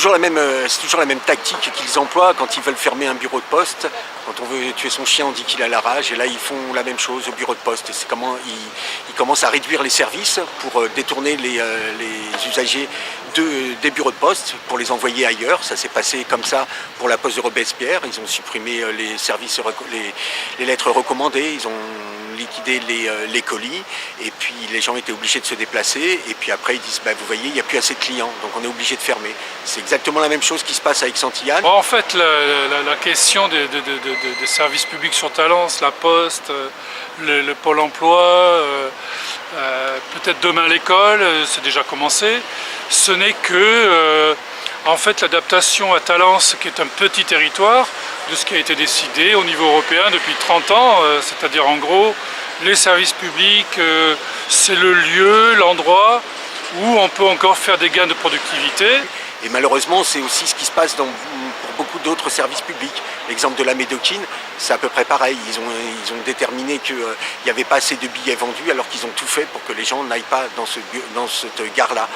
c'est toujours la même tactique qu'ils emploient quand ils veulent fermer un bureau de poste. Quand on veut tuer son chien, on dit qu'il a la rage. Et là, ils font la même chose au bureau de poste. Et c'est comment ils commencent à réduire les services pour détourner les usagers des bureaux de poste pour les envoyer ailleurs. Ça s'est passé comme ça pour la poste de Robespierre. Ils ont supprimé les services, les lettres recommandées. Ils ont liquidé les colis. Et puis les gens étaient obligés de se déplacer. Et puis après, ils disent, vous voyez, il n'y a plus assez de clients. Donc on est obligé de fermer. C'est exactement la même chose qui se passe avec Aix-en-Tillane. En fait, la question des services publics sur Talence, la Poste, le Pôle emploi, peut-être demain l'école, c'est déjà commencé. Ce n'est que en fait, l'adaptation à Talence, qui est un petit territoire, de ce qui a été décidé au niveau européen depuis 30 ans, c'est-à-dire en gros, les services publics, c'est le lieu, l'endroit où on peut encore faire des gains de productivité. Et malheureusement, c'est aussi ce qui se passe pour beaucoup d'autres services publics. L'exemple de la Médocaine, c'est à peu près pareil. Ils ont déterminé qu'il n'y avait pas assez de billets vendus alors qu'ils ont tout fait pour que les gens n'aillent pas dans cette gare-là.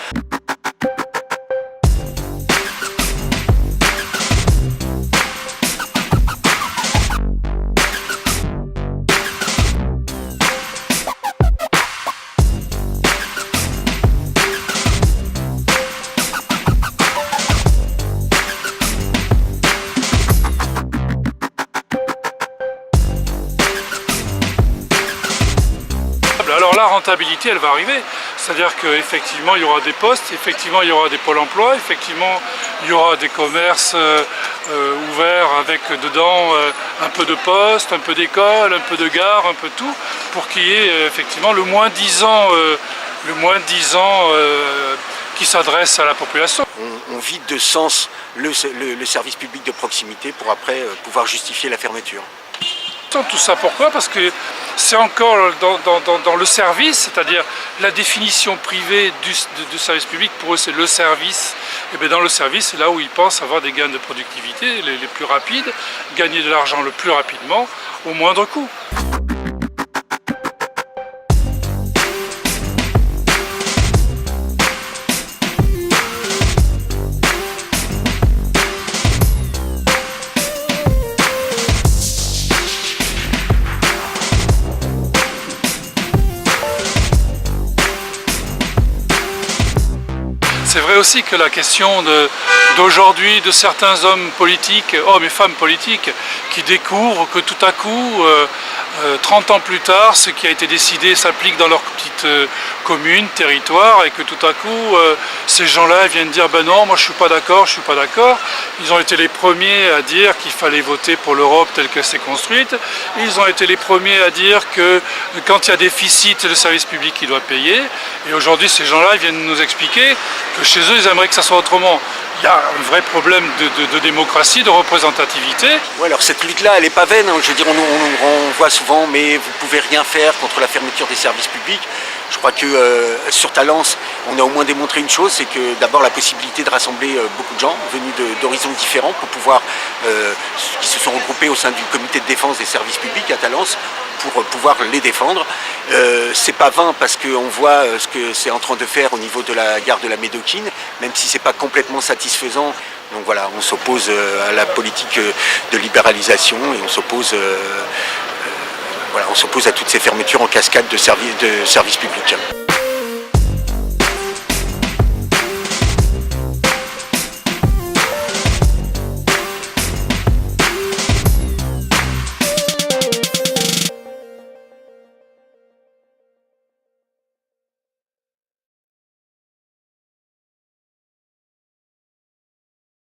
Alors la rentabilité, elle va arriver, c'est-à-dire qu'effectivement il y aura des postes, effectivement il y aura des pôles emploi, effectivement il y aura des commerces ouverts avec dedans un peu de postes, un peu d'écoles, un peu de gares, un peu tout, pour qu'il y ait effectivement le moins 10 ans qui s'adresse à la population. On vide de sens le service public de proximité pour après pouvoir justifier la fermeture. Tout ça pourquoi? Parce que c'est encore dans le service, c'est-à-dire la définition privée du service public, pour eux c'est le service. Et bien dans le service, c'est là où ils pensent avoir des gains de productivité les plus rapides, gagner de l'argent le plus rapidement, au moindre coût. C'est vrai aussi que la question d'aujourd'hui de certains hommes politiques, hommes et femmes politiques, qui découvrent que tout à coup, 30 ans plus tard, ce qui a été décidé s'applique dans leur petite commune, territoire, et que tout à coup, ces gens-là viennent dire « ben non, moi je suis pas d'accord, je suis pas d'accord ». Ils ont été les premiers à dire qu'il fallait voter pour l'Europe telle qu'elle s'est construite. Ils ont été les premiers à dire que quand il y a déficit, c'est le service public qui doit payer. Et aujourd'hui, ces gens-là viennent nous expliquer que chez eux, ils aimeraient que ça soit autrement. Il y a un vrai problème de démocratie, de représentativité. Ouais, alors cette lutte-là, elle n'est pas vaine. Je veux dire, on voit souvent, mais vous ne pouvez rien faire contre la fermeture des services publics. Je crois que sur Talence, on a au moins démontré une chose, c'est que d'abord la possibilité de rassembler beaucoup de gens venus d'horizons différents pour pouvoir, qui se sont regroupés au sein du comité de défense des services publics à Talence, pour pouvoir les défendre. C'est pas vain parce qu'on voit ce que c'est en train de faire au niveau de la gare de la Médocaine, même si c'est pas complètement satisfaisant. Donc voilà, on s'oppose à la politique de libéralisation et on s'oppose à toutes ces fermetures en cascade de services publics.